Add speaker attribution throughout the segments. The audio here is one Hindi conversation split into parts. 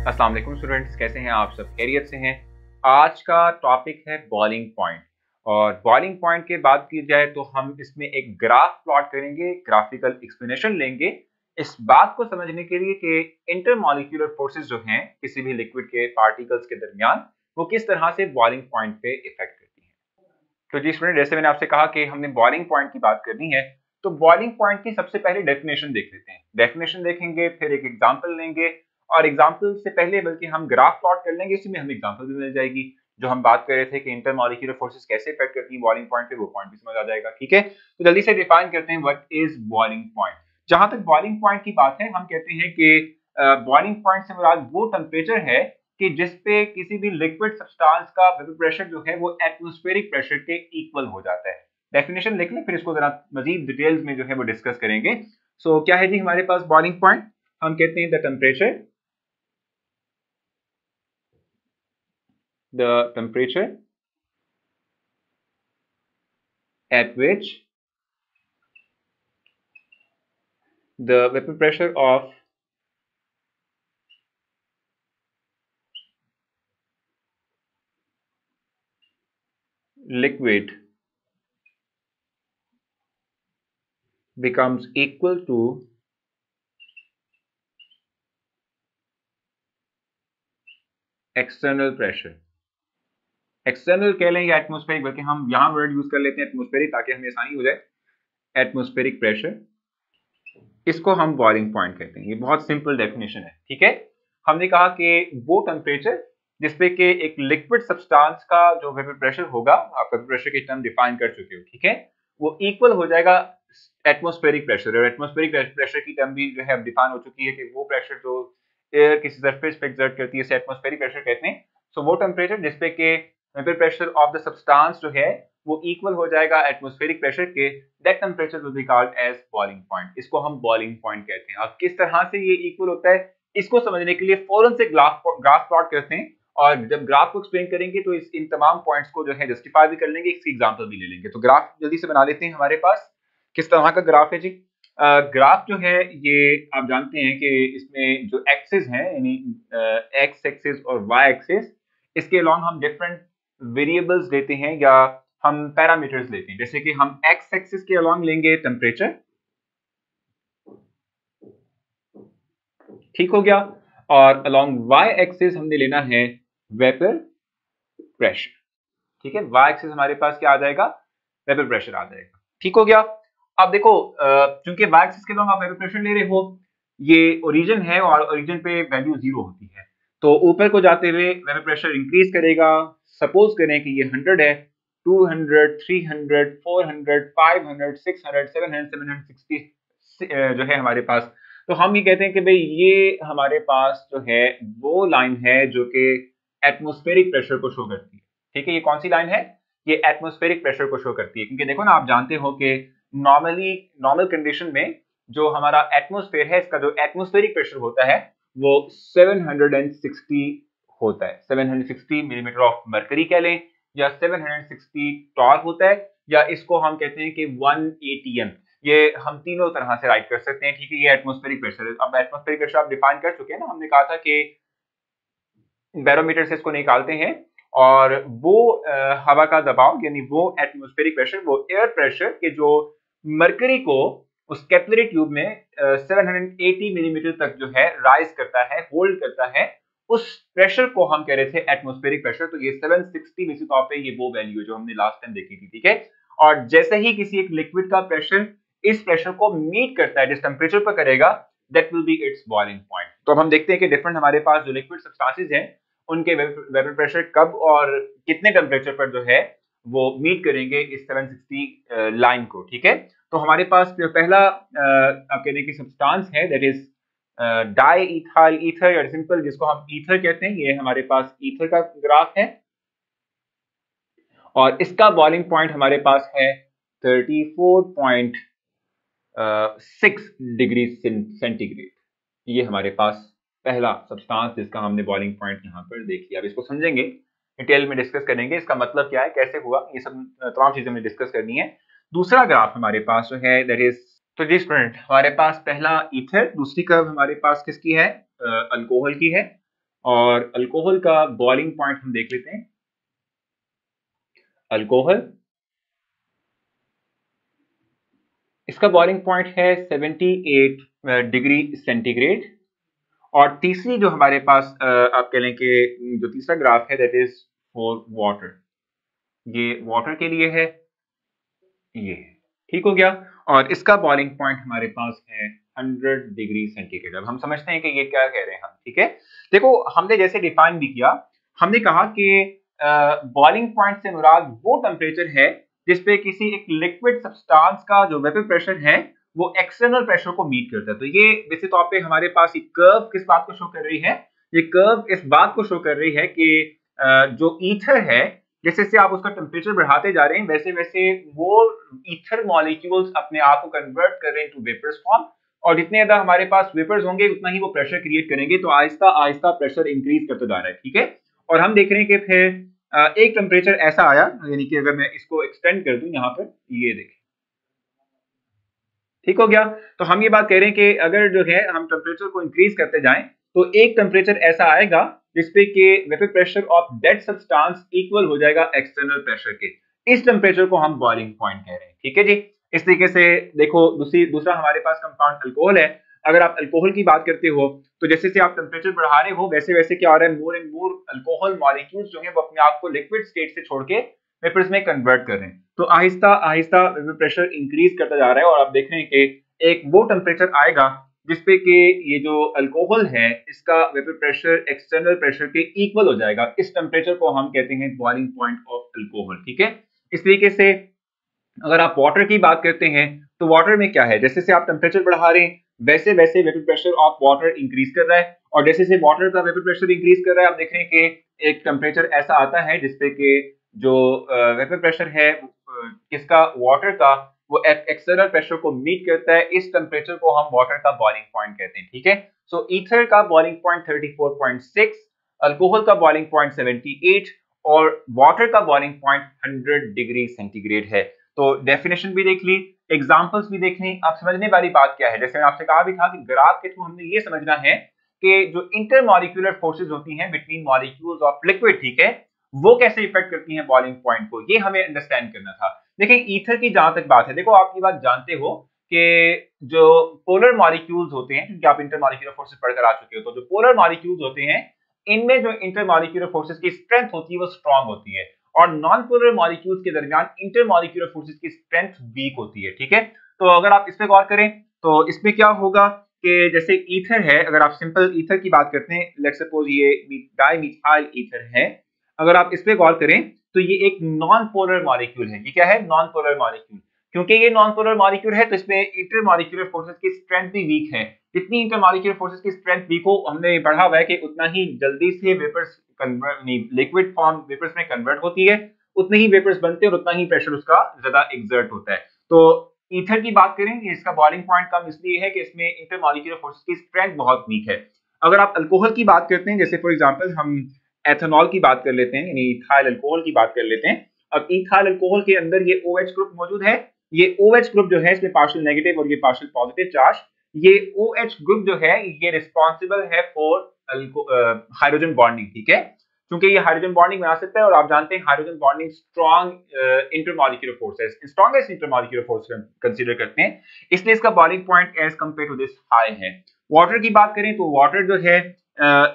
Speaker 1: अस्सलाम वालेकुम स्टूडेंट्स, कैसे हैं आप सब? खैरियत से हैं? आज का टॉपिक है बॉइलिंग पॉइंट। और बॉइलिंग पॉइंट के बात की जाए तो हम इसमें एक ग्राफ प्लॉट करेंगे, ग्राफिकल एक्सप्लेनेशन लेंगे इस बात को समझने के लिए कि इंटरमॉलिक्यूलर फोर्सेस जो हैं किसी भी लिक्विड के पार्टिकल्स के दरमियान वो किस तरह से बॉइलिंग पॉइंट पे इफेक्ट करती हैं। तो जी स्टूडेंट, जैसे मैंने आपसे कहा कि हमने बॉइलिंग पॉइंट की बात करनी है, तो बॉइलिंग पॉइंट की सबसे पहले डेफिनेशन देख लेते हैं। डेफिनेशन देखेंगे, फिर एक एग्जांपल लेंगे, और एग्जांपल से पहले बल्कि हम ग्राफ प्लॉट कर लेंगे, इसी में हमें एग्जांपल भी मिल जाएगी। जो हम बात कर रहे थे कि इंटरमॉलिक्यूलर फोर्सेस कैसे इफेक्ट करती है बॉइलिंग पॉइंट पे, वो पॉइंट भी समझ आ जाएगा। ठीक है, तो जल्दी से डिफाइन करते हैं व्हाट इज बॉइलिंग पॉइंट। जहां तक बॉइलिंग पॉइंट की बात है, हम कहते हैं कि बॉइलिंग पॉइंट से मुराद वो टेम्परेचर है कि जिसपे किसी भी लिक्विड सब्सटेंस का वेपर प्रेशर जो है वो एटमॉस्फेरिक प्रेशर के इक्वल हो जाता है। डेफिनेशन लिख लें, फिर इसको जरा मजीद डिटेल्स में जो है वो डिस्कस करेंगे। सो क्या है जी हमारे पास बॉइलिंग पॉइंट? हम कहते हैं the temperature at which the vapor pressure of liquid becomes equal to external pressure। External कह लें या एटमॉस्फेरिक, बल्कि हम यहां वर्ड यूज कर लेते हैं एटमॉस्फेरिक ताकि हमें आसानी हो जाए। एटमॉस्फेरिक प्रेशर, इसको हम बॉइलिंग पॉइंट कहते हैं। ये बहुत सिंपल डेफिनेशन है। ठीक है, हमने कहा कि वो टेम्परेचर जिसपे कि एक लिक्विड सब्सटेंस का जो वेपर प्रेशर होगा, आप वेपर प्रेशर की टर्म डिफाइन कर चुके हो, ठीक है, वो इक्वल हो जाएगा एटमॉस्फेरिक प्रेशर। और एटमॉस्फेरिक प्रेशर की टर्म भी जो है अब डिफाइन हो चुकी है कि वो प्रेशर जो एयर किसी सरफेस पे एक्सर्ट करती है, इसे एटमॉस्फेरिक प्रेशर कहते हैं। सो वो टेम्परेचर जिसपे के vapour pressure of the substance जो है वो इक्वल हो जाएगा एटमॉस्फेरिक प्रेशर के, that temperature will be called as boiling point. इसको हम बॉइलिंग पॉइंट कहते हैं। अब किस तरह से ये इक्वल होता है इसको समझने के लिए फौरन से ग्राफ प्लॉट करते हैं, और जब ग्राफ को एक्सप्लेन करेंगे तो इन तमाम पॉइंट्स को जो है जस्टिफाई भी कर लेंगे, इसकी एग्जांपल भी ले लेंगे। तो ग्राफ जल्दी से बना लेते हैं। हमारे पास किस तरह का ग्राफ है जी? ग्राफ जो है ये आप जानते हैं कि इसमें जो एक्सिस हैं, यानी एक्स एक्सिस और वाई एक्सिस, इसके अलोंग हम डिफरेंट वेरिएबल्स लेते हैं या हम पैरामीटर्स लेते हैं। जैसे कि हम एक्स एक्सिस के अलोंग लेंगे टेम्परेचर, ठीक हो गया, और अलोंग वाई एक्सिस हमने लेना है वेपर प्रेशर। ठीक है, वाई एक्सिस हमारे पास क्या आ जाएगा? वेपर प्रेशर आ जाएगा। ठीक हो गया। अब देखो, चूंकि वाई एक्सिस के अलोंग आप वेपर प्रेशर ले रहे हो, ये ओरिजिन है और ओरिजिन पे वैल्यू 0 होती है, तो ऊपर को जाते हुए वेपर प्रेशर इंक्रीज करेगा। सपोज करें कि ये 100 है, 200, 300, 400, 500, 600, 700, 760 जो है हमारे पास। तो हम ये कहते हैं कि भाई ये हमारे पास जो है वो लाइन है जो कि एटमॉस्फेरिक प्रेशर को शो करती है। ठीक है, ये कौन सी लाइन है? ये एटमॉस्फेरिक प्रेशर को शो करती है, क्योंकि देखो ना, आप जानते हो कि नॉर्मल कंडीशन में जो हमारा एटमॉस्फेयर है, इसका जो एटमॉस्फेरिक प्रेशर होता है वो 760 होता है। 760 मिलीमीटर ऑफ मरकरी कह लें, या 760 टॉर होता है, या इसको हम कहते हैं कि 1 atm। ये हम तीनों तरह से राइट कर सकते हैं। ठीक है, ये एटमॉस्फेरिक प्रेशर है। अब एटमॉस्फेरिक प्रेशर आप डिफाइन कर चुके हैं ना, हमने कहा था कि बैरोमीटर से इसको निकालते हैं, और वो हवा का दबाव यानी वो एटमॉस्फेरिक प्रेशर, वो एयर प्रेशर के जो मरकरी को उस कैपिलरी ट्यूब में 780 मिलीमीटर तक जो है राइज करता है, होल्ड करता है, उस प्रेशर को हम कह रहे थे एटमॉस्फेरिक प्रेशर। तो ये 760 में से तो पे ये वो वैल्यू है जो हमने लास्ट टाइम देखी थी। ठीक है, और जैसे ही किसी एक लिक्विड का प्रेशर इस प्रेशर को मीट करता है, जिस टेम्परेचर पर करेगा, that will be it's boiling point. तो अब हम देखते हैं कि डिफरेंट हमारे पास जो लिक्विड सब्सटेंसेस हैं उनके वेपर प्रेशर कब और कितने टेम्परेचर पर जो है वो मीट करेंगे इस 760 लाइन को। ठीक है, तो हमारे पास जो पहला आप कहते हैं कि सब्सटेंस है, that is di ethyl ether, या सिंपल जिसको हम ईथर कहते हैं। ये हमारे पास ईथर का ग्राफ है, और इसका बॉइलिंग पॉइंट हमारे पास है 34.6 डिग्री सेंटीग्रेड। ये हमारे पास पहला सब्सटेंस जिसका हमने बॉइलिंग पॉइंट यहाँ पर देख लिया। अब इसको समझेंगे, डिटेल में डिस्कस करेंगे, इसका मतलब क्या है, कैसे हुआ, ये सब तमाम चीजें हमें डिस्कस करनी है। दूसरा ग्राफ हमारे पास जो है दैट इज, तो जी स्टूडेंट, हमारे पास पहला ईथर, दूसरी कर्व हमारे पास किसकी है? अल्कोहल की है, और अल्कोहल का बॉइलिंग पॉइंट हम देख लेते हैं। अल्कोहल, इसका बॉइलिंग पॉइंट है 78 डिग्री सेंटीग्रेड। और तीसरी जो हमारे पास आप कह लें कि जो तीसरा ग्राफ है दैट इज फॉर वाटर, ये वाटर के लिए है, ये ठीक हो गया। और इसका बॉइलिंग पॉइंट हमारे पास है 100 डिग्री सेंटीग्रेड। अब हम समझते हैं कि ये क्या कह रहे हैं हम, ठीक है। देखो हमने जैसे डिफाइन भी किया, हमने कहा कि बॉइलिंग पॉइंट से मुराद वो टेम्परेचर है जिसपे किसी एक लिक्विड सब्सटेंस का जो वेपर प्रेशर है वो एक्सटर्नल प्रेशर को मीट करता है। तो ये वैसे तौर पे हमारे पास एक कर्व किस बात को शो कर रही है, ये कर्व इस बात को शो कर रही है कि जो ईथर है, जैसे जैसे आप उसका टेम्परेचर बढ़ाते जा रहे हैं वैसे वैसे वो ईथर मॉलिक्यूल्स अपने आप को कन्वर्ट कर रहे हैं टू वेपर्स फॉर्म, और जितने ज्यादा हमारे पास वेपर्स होंगे उतना ही वो प्रेशर क्रिएट करेंगे। तो आहिस्ता आहिस्ता प्रेशर इंक्रीज करता जा रहा है, ठीक है। और हम देख रहे हैं कि फिर एक टेम्परेचर ऐसा आया, यानी कि अगर मैं इसको एक्सटेंड कर दूं यहाँ पर, ये देखें, ठीक हो गया। तो हम ये बात कह रहे हैं कि अगर जो है हम टेम्परेचर को इंक्रीज करते जाएं तो एक टेम्परेचर ऐसा आएगा जिसपे कि vapour pressure of that substance equal हो जाएगा एक्सटर्नल प्रेशर के। इस टेम्परेचर को हम बॉइलिंग पॉइंट कह रहे हैं, ठीक है जी। इस तरीके से देखो दूसरा हमारे पास कंपाउंड अल्कोहल है। अगर आप अल्कोहल की बात करते हो तो जैसे से आप टेम्परेचर बढ़ा रहे हो वैसे वैसे क्या हो रहा है, more and more alcohol molecules जो है वो अपने आप को लिक्विड स्टेट से छोड़ के वेपर्स में कन्वर्ट कर रहे हैं। तो Aahista Aahista vapour pressure increase करता जा रहा है, और आप देख रहे हैं कि एक वो टेम्परेचर आएगा जिसपे कि ये जो अल्कोहल है इसका वेपर प्रेशर एक्सटर्नल प्रेशर के इक्वल हो जाएगा। इस टेम्परेचर को हम कहते हैं बॉइलिंग पॉइंट ऑफ अल्कोहल, ठीक है। इस तरीके से अगर आप वाटर की बात करते हैं तो वाटर में क्या है, जैसे से आप टेम्परेचर बढ़ा रहे हैं वैसे वैसे vapour pressure of water increase कर रहा है, और जैसे से वाटर का वेपर प्रेशर इंक्रीज कर रहा है आप देख रहे हैं कि एक टेम्परेचर ऐसा आता है जिसपे कि जो वेपर प्रेशर है किसका, वाटर का, वो एक्सटर्नल प्रेशर को मीट करता है। इस टेम्परेचर को हम वाटर का बॉइलिंग पॉइंट कहते हैं, ठीक है। सो ईथर का बॉइलिंग पॉइंट 34.6, अल्कोहल का बॉइलिंग पॉइंट 78 और वाटर का बॉइलिंग पॉइंट 100 डिग्री सेंटीग्रेड है। तो डेफिनेशन भी देख ली, एग्जांपल्स भी देख ली। अब समझने वाली बात क्या है, जैसे मैंने आपसे कहा भी था कि ग्राफ के थ्रू हमने ये समझना है कि जो इंटरमॉलिक्यूलर फोर्सेस होती हैं बिटवीन मॉलिक्यूल्स ऑफ लिक्विड, ठीक है, वो कैसे इफेक्ट करती हैं बॉइलिंग पॉइंट को, ये हमें अंडरस्टैंड करना था। देखिए ईथर की जहां तक बात है, देखो आप ये बात जानते हो कि जो पोलर मॉलिक्यूल्स होते हैं, क्योंकि आप इंटरमॉलिक्यूलर फोर्सेस पढ़कर आ चुके हो, तो जो पोलर मॉलिक्यूल्स होते हैं इनमें जो इंटरमॉलिक्यूलर फोर्सेस की स्ट्रेंथ होती है वो स्ट्रांग होती है, और नॉन पोलर मॉलिक्यूल्स के दरमियान इंटरमॉलिक्यूलर फोर्सेस की स्ट्रेंथ वीक होती है, ठीक है। तो अगर आप इस पे गौर करें तो इसमें क्या होगा कि जैसे ईथर है, अगर आप सिंपल ईथर की बात करते हैं, लेट्स सपोज ये डाइमिथाइल ईथर है, अगर आप इस पे गौर करें तो ये एक नॉन पोलर मॉलिक्यूल है। ये क्या है, नॉन पोलर मॉलिक्यूल। क्योंकि ये नॉन पोलर मॉलिक्यूल है तो इसमें इंटरमॉलिक्यूलर फोर्सेस की स्ट्रेंथ भी वीक है। जितनी इंटरमॉलिक्यूलर फोर्सेस की स्ट्रेंथ वीक हो, हमने पढ़ा हुआ है कि उतना ही जल्दी से वेपर्स लिक्विड फॉर्म वेपर्स में कन्वर्ट होती है, उतने ही वेपर्स बनते हैं और उतना ही प्रेशर उसका ज्यादा एक्सर्ट होता है। तो ईथर की बात करें, इसका बॉइलिंग पॉइंट कम इसलिए है कि इसमें इंटरमॉलिक्यूलर फोर्सेस की स्ट्रेंथ बहुत वीक है। अगर आप अल्कोहल की बात करते हैं, जैसे फॉर एग्जांपल हम एथेनॉल की बात कर लेते हैं, यानी इथाइल अल्कोहल की बात कर लेते हैं। अब इथाइल अल्कोहल के अंदर ये OH ग्रुप मौजूद है। ये OH ग्रुप जो है इसमें पार्शियल नेगेटिव और ये पार्शियल पॉजिटिव चार्ज, ये OH ग्रुप जो है ये रिस्पॉन्सिबल है फॉर हाइड्रोजन बॉन्डिंग, ठीक है। क्योंकि ये हाइड्रोजन बॉन्डिंग बना सकता है, और आप जानते हैं hydrogen bonding strong intermolecular forces, strongest intermolecular force consider करते हैं, इसलिए इसका boiling point as compare to this high है। वाटर की बात करें तो वाटर जो है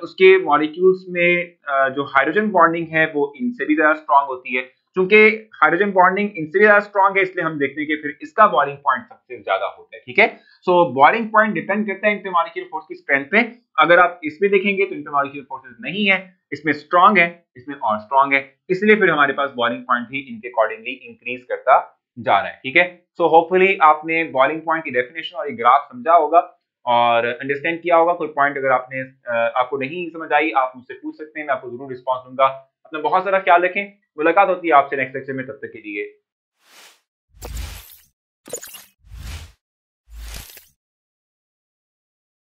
Speaker 1: उसके मॉलिक्यूल्स में जो हाइड्रोजन बॉन्डिंग है वो इनसे भी ज्यादा स्ट्रॉन्ग होती है। चूंकि हाइड्रोजन बॉन्डिंग इनसे भी ज्यादा स्ट्रॉन्ग है इसलिए हम देखते हैं कि फिर इसका बॉइलिंग पॉइंट सबसे ज्यादा होता है, ठीक है। सो बॉइलिंग पॉइंट डिपेंड करता है इंटरमॉलिक्यूलर फोर्स की स्ट्रेंथ पे। अगर आप इसमें देखेंगे तो इंटरमॉलिक्यूलर फोर्सेस नहीं है, इसमें स्ट्रॉन्ग है, इसमें और स्ट्रॉन्ग है, इसलिए फिर हमारे पास बॉइलिंग पॉइंट भी इनके अकॉर्डिंगली इंक्रीज करता जा रहा है, ठीक है। सो होपफुली आपने बॉइलिंग पॉइंट की डेफिनेशन और ये ग्राफ समझा होगा और अंडरस्टैंड किया होगा। कोई पॉइंट अगर आपको नहीं समझ आई आप मुझसे पूछ सकते हैं, मैं आपको जरूर रिस्पॉन्स दूंगा। अपना बहुत सारा ख्याल रखें, मुलाकात होती है आपसे नेक्स्ट लेक्चर में, तब तक के लिए